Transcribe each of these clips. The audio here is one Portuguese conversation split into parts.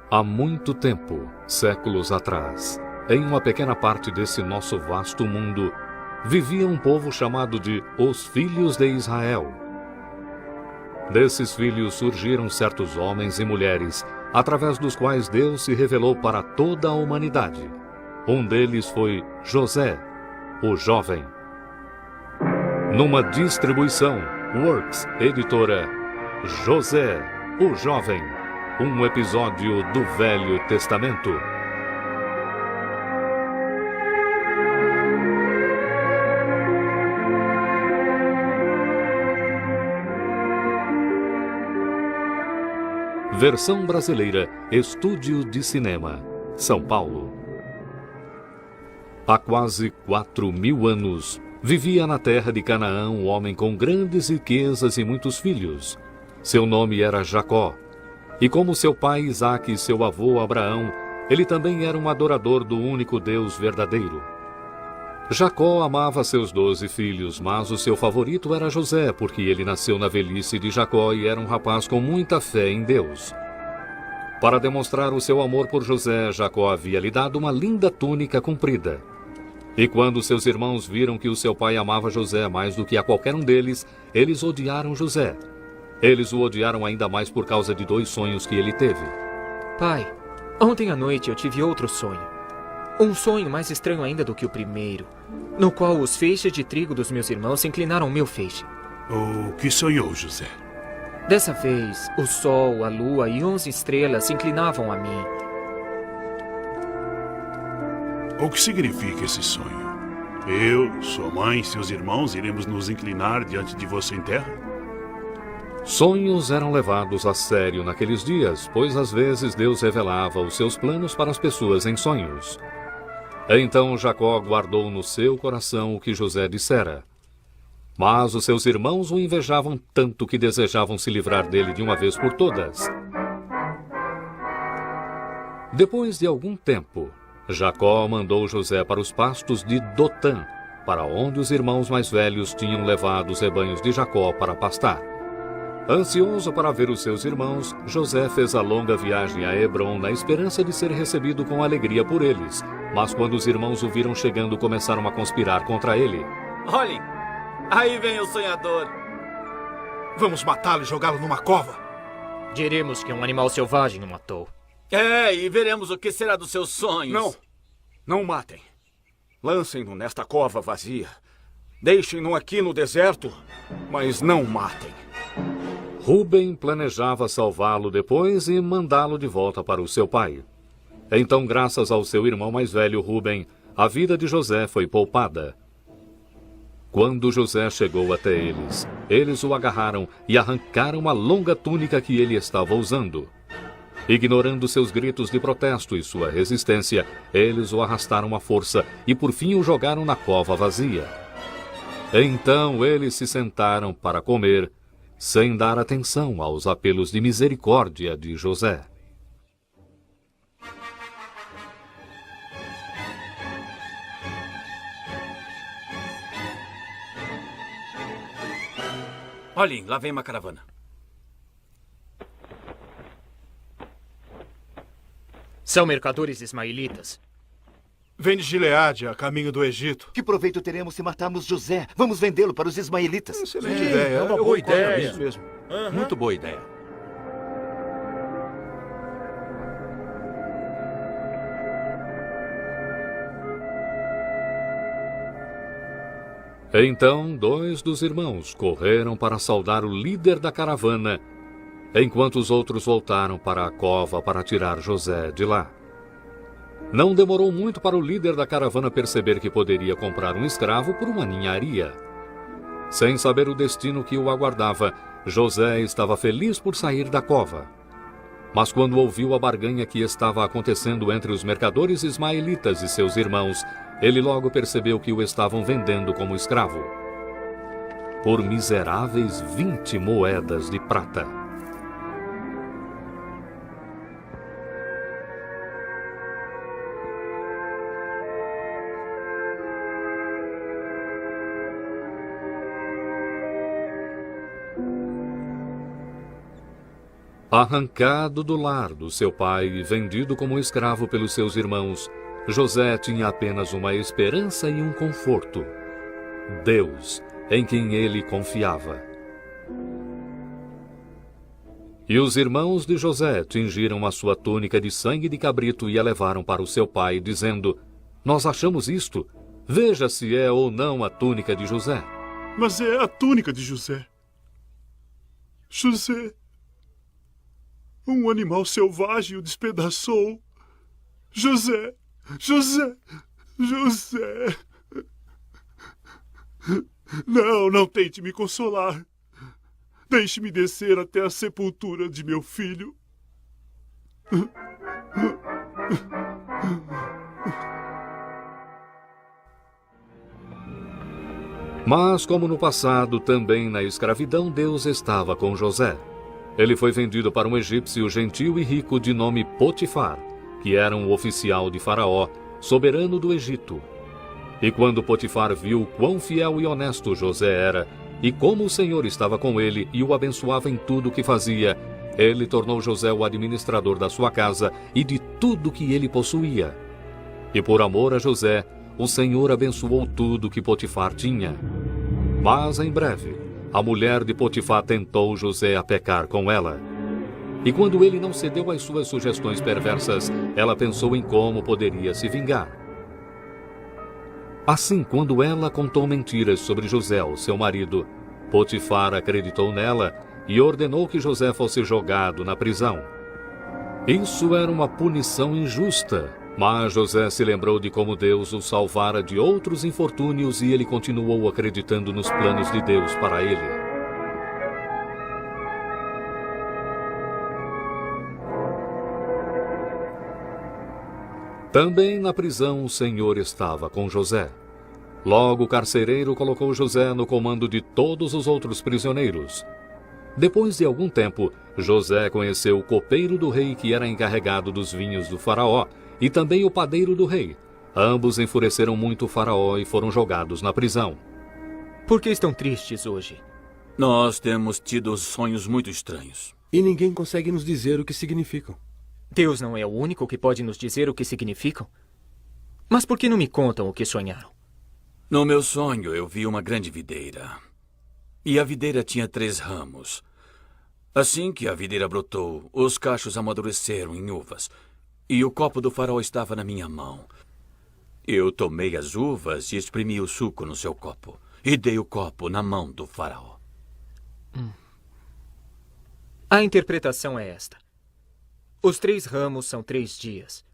Há muito tempo, séculos atrás, em uma pequena parte desse nosso vasto mundo, vivia um povo chamado de Os Filhos de Israel. Desses filhos surgiram certos homens e mulheres, através dos quais Deus se revelou para toda a humanidade. Um deles foi José, o jovem. Numa distribuição, Works, editora, José, o jovem, um episódio do Velho Testamento. Versão brasileira, Estúdio de Cinema, São Paulo. Há quase 4.000 anos, vivia na terra de Canaã um homem com grandes riquezas e muitos filhos. Seu nome era Jacó. E como seu pai Isaque e seu avô Abraão, ele também era um adorador do único Deus verdadeiro. Jacó amava seus 12 filhos, mas o seu favorito era José, porque ele nasceu na velhice de Jacó e era um rapaz com muita fé em Deus. Para demonstrar o seu amor por José, Jacó havia lhe dado uma linda túnica comprida. E quando seus irmãos viram que o seu pai amava José mais do que a qualquer um deles, eles odiaram José. Eles o odiaram ainda mais por causa de 2 sonhos que ele teve. Pai, ontem à noite eu tive outro sonho. Um sonho mais estranho ainda do que o primeiro, no qual os feixes de trigo dos meus irmãos se inclinaram ao meu feixe. O que sonhou, José? Dessa vez, o sol, a lua e 11 estrelas se inclinavam a mim. O que significa esse sonho? Eu, sua mãe, seus irmãos iremos nos inclinar diante de você em terra? Sonhos eram levados a sério naqueles dias, pois às vezes Deus revelava os seus planos para as pessoas em sonhos. Então Jacó guardou no seu coração o que José dissera. Mas os seus irmãos o invejavam tanto que desejavam se livrar dele de uma vez por todas. Depois de algum tempo, Jacó mandou José para os pastos de Dotã, para onde os irmãos mais velhos tinham levado os rebanhos de Jacó para pastar. Ansioso para ver os seus irmãos, José fez a longa viagem a Hebrom na esperança de ser recebido com alegria por eles. Mas quando os irmãos o viram chegando, começaram a conspirar contra ele. Olhem, aí vem o sonhador. Vamos matá-lo e jogá-lo numa cova. Diremos que um animal selvagem o matou. E veremos o que será dos seus sonhos. Não o matem. Lancem-no nesta cova vazia. Deixem-no aqui no deserto, mas não o matem. Rúben planejava salvá-lo depois e mandá-lo de volta para o seu pai. Então, graças ao seu irmão mais velho, Rúben, a vida de José foi poupada. Quando José chegou até eles, eles o agarraram e arrancaram a longa túnica que ele estava usando. Ignorando seus gritos de protesto e sua resistência, eles o arrastaram à força e por fim o jogaram na cova vazia. Então eles se sentaram para comer, sem dar atenção aos apelos de misericórdia de José. Olhem, lá vem uma caravana. São mercadores ismaelitas. Vem de Gileade, a caminho do Egito. Que proveito teremos se matarmos José? Vamos vendê-lo para os ismaelitas. Excelente ideia. É uma Eu boa concordo com ideia. isso mesmo. Muito boa ideia. Então 2 dos irmãos correram para saudar o líder da caravana, enquanto os outros voltaram para a cova para tirar José de lá. Não demorou muito para o líder da caravana perceber que poderia comprar um escravo por uma ninharia. Sem saber o destino que o aguardava, José estava feliz por sair da cova. Mas quando ouviu a barganha que estava acontecendo entre os mercadores ismaelitas e seus irmãos, ele logo percebeu que o estavam vendendo como escravo. Por miseráveis 20 moedas de prata. Arrancado do lar do seu pai e vendido como escravo pelos seus irmãos, José tinha apenas uma esperança e um conforto: Deus, em quem ele confiava. E os irmãos de José tingiram a sua túnica de sangue de cabrito e a levaram para o seu pai, dizendo: Nós achamos isto. Veja se é ou não a túnica de José. Mas é a túnica de José. José, um animal selvagem o despedaçou. José, José, José. Não tente me consolar. Deixe-me descer até a sepultura de meu filho. Mas, como no passado, também na escravidão, Deus estava com José. Ele foi vendido para um egípcio gentil e rico de nome Potifar, que era um oficial de Faraó, soberano do Egito. E quando Potifar viu quão fiel e honesto José era, e como o Senhor estava com ele e o abençoava em tudo o que fazia, ele tornou José o administrador da sua casa e de tudo que ele possuía. E por amor a José, o Senhor abençoou tudo que Potifar tinha. Mas, em breve, a mulher de Potifar tentou José a pecar com ela. E quando ele não cedeu às suas sugestões perversas, ela pensou em como poderia se vingar. Assim, quando ela contou mentiras sobre José, o seu marido, Potifar acreditou nela e ordenou que José fosse jogado na prisão. Isso era uma punição injusta, mas José se lembrou de como Deus o salvara de outros infortúnios e ele continuou acreditando nos planos de Deus para ele. Também na prisão o Senhor estava com José. Logo o carcereiro colocou José no comando de todos os outros prisioneiros. Depois de algum tempo, José conheceu o copeiro do rei que era encarregado dos vinhos do faraó e também o padeiro do rei. Ambos enfureceram muito o faraó e foram jogados na prisão. Por que estão tristes hoje? Nós temos tido sonhos muito estranhos. E ninguém consegue nos dizer o que significam. Deus não é o único que pode nos dizer o que significam? Mas por que não me contam o que sonharam? No meu sonho, eu vi uma grande videira. E a videira tinha 3 ramos. Assim que a videira brotou, os cachos amadureceram em uvas. E o copo do faraó estava na minha mão. Eu tomei as uvas e espremi o suco no seu copo. E dei o copo na mão do faraó. A interpretação é esta. Os 3 ramos são 3 dias.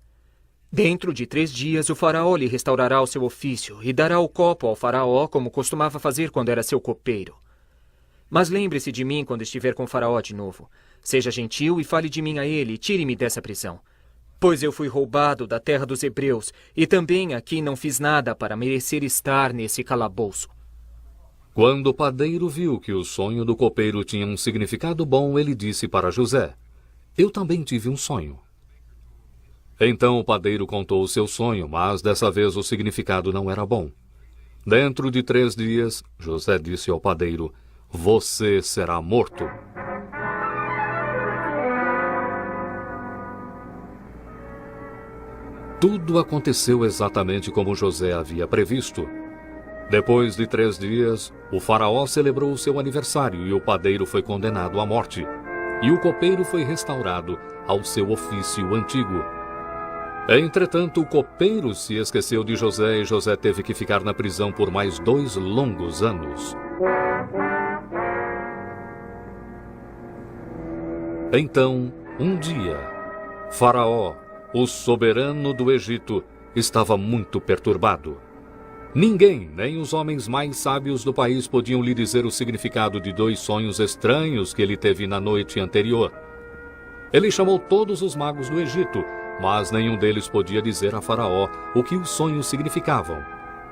Dentro de 3 dias, o faraó lhe restaurará o seu ofício e dará o copo ao faraó como costumava fazer quando era seu copeiro. Mas lembre-se de mim quando estiver com o faraó de novo. Seja gentil e fale de mim a ele e tire-me dessa prisão. Pois eu fui roubado da terra dos hebreus e também aqui não fiz nada para merecer estar nesse calabouço. Quando o padeiro viu que o sonho do copeiro tinha um significado bom, ele disse para José: Eu também tive um sonho. Então o padeiro contou o seu sonho, mas dessa vez o significado não era bom. Dentro de 3 dias, José disse ao padeiro: Você será morto. Tudo aconteceu exatamente como José havia previsto. Depois de 3 dias, o faraó celebrou o seu aniversário e o padeiro foi condenado à morte. E o copeiro foi restaurado ao seu ofício antigo. Entretanto, o copeiro se esqueceu de José e José teve que ficar na prisão por mais 2 longos anos. Então, um dia, Faraó, o soberano do Egito, estava muito perturbado. Ninguém, nem os homens mais sábios do país, podiam lhe dizer o significado de 2 sonhos estranhos que ele teve na noite anterior. Ele chamou todos os magos do Egito, mas nenhum deles podia dizer a Faraó o que os sonhos significavam.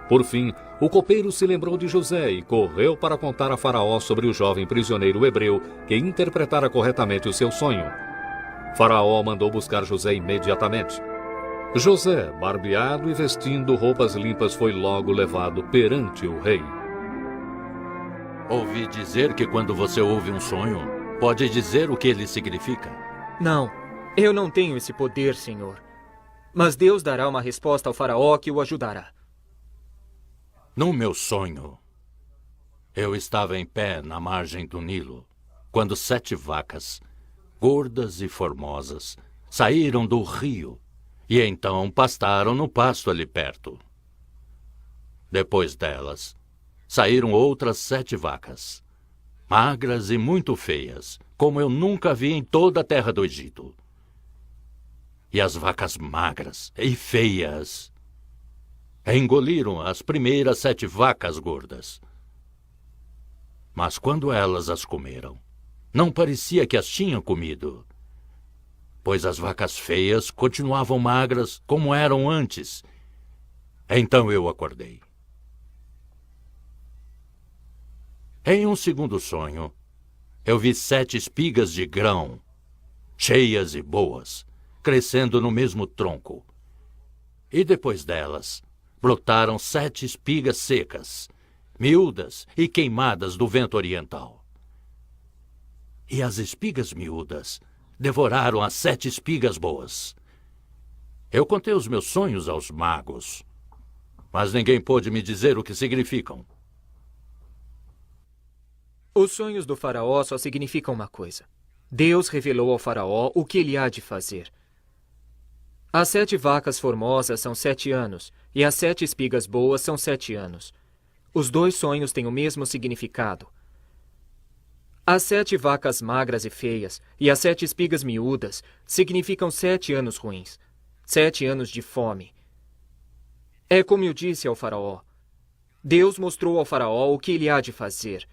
Por fim, o copeiro se lembrou de José e correu para contar a Faraó sobre o jovem prisioneiro hebreu que interpretara corretamente o seu sonho. Faraó mandou buscar José imediatamente. José, barbeado e vestindo roupas limpas, foi logo levado perante o rei. Ouvi dizer que quando você ouve um sonho, pode dizer o que ele significa. Não, eu não tenho esse poder, Senhor. Mas Deus dará uma resposta ao faraó que o ajudará. No meu sonho, eu estava em pé na margem do Nilo, quando 7 vacas, gordas e formosas, saíram do rio e então pastaram no pasto ali perto. Depois delas, saíram outras 7 vacas, magras e muito feias, como eu nunca vi em toda a terra do Egito. E as vacas magras e feias engoliram as primeiras 7 vacas gordas. Mas quando elas as comeram, não parecia que as tinham comido, pois as vacas feias continuavam magras como eram antes. Então eu acordei. Em um segundo sonho, eu vi 7 espigas de grão, cheias e boas, crescendo no mesmo tronco. E depois delas, brotaram 7 espigas secas, miúdas e queimadas do vento oriental. E as espigas miúdas devoraram as 7 espigas boas. Eu contei os meus sonhos aos magos, mas ninguém pôde me dizer o que significam. Os sonhos do faraó só significam uma coisa. Deus revelou ao faraó o que ele há de fazer. As 7 vacas formosas são 7 anos, e as 7 espigas boas são 7 anos. Os 2 sonhos têm o mesmo significado. As 7 vacas magras e feias e as 7 espigas miúdas significam 7 anos ruins, 7 anos de fome. É como eu disse ao faraó. Deus mostrou ao faraó o que ele há de fazer.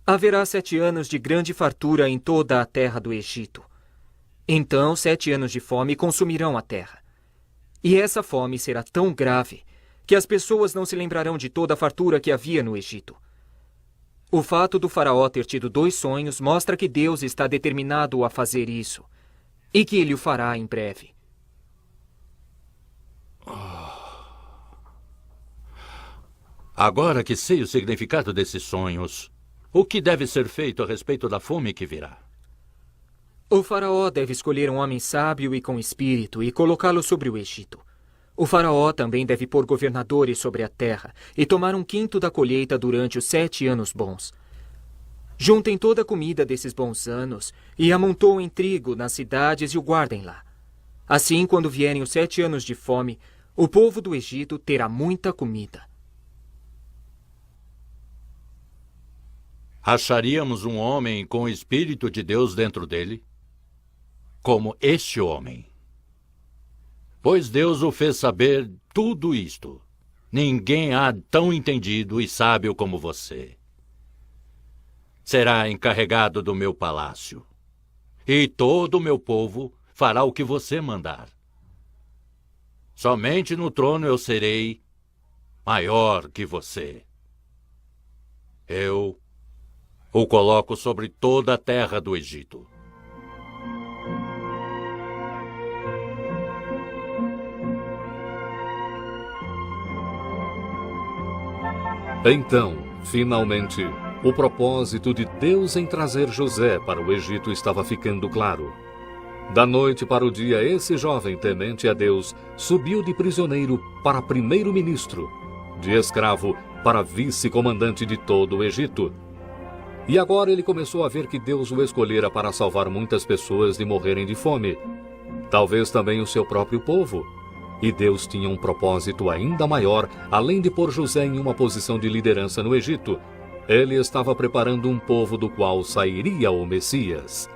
Haverá 7 anos de grande fartura em toda a terra do Egito. Então 7 anos de fome consumirão a terra. E essa fome será tão grave que as pessoas não se lembrarão de toda a fartura que havia no Egito. O fato do faraó ter tido 2 sonhos mostra que Deus está determinado a fazer isso, e que ele o fará em breve. Agora que sei o significado desses sonhos, o que deve ser feito a respeito da fome que virá? O faraó deve escolher um homem sábio e com espírito e colocá-lo sobre o Egito. O faraó também deve pôr governadores sobre a terra e tomar 1/5 da colheita durante os 7 anos bons. Juntem toda a comida desses bons anos e amontoem trigo nas cidades e o guardem lá. Assim, quando vierem os 7 anos de fome, o povo do Egito terá muita comida. Acharíamos um homem com o Espírito de Deus dentro dele? Como este homem. Pois Deus o fez saber tudo isto. Ninguém há tão entendido e sábio como você. Será encarregado do meu palácio. E todo o meu povo fará o que você mandar. Somente no trono eu serei maior que você. Eu o coloco sobre toda a terra do Egito. Então, finalmente, o propósito de Deus em trazer José para o Egito estava ficando claro. Da noite para o dia, esse jovem temente a Deus subiu de prisioneiro para primeiro-ministro, de escravo para vice-comandante de todo o Egito. E agora ele começou a ver que Deus o escolhera para salvar muitas pessoas de morrerem de fome, talvez também o seu próprio povo. E Deus tinha um propósito ainda maior, além de pôr José em uma posição de liderança no Egito. Ele estava preparando um povo do qual sairia o Messias.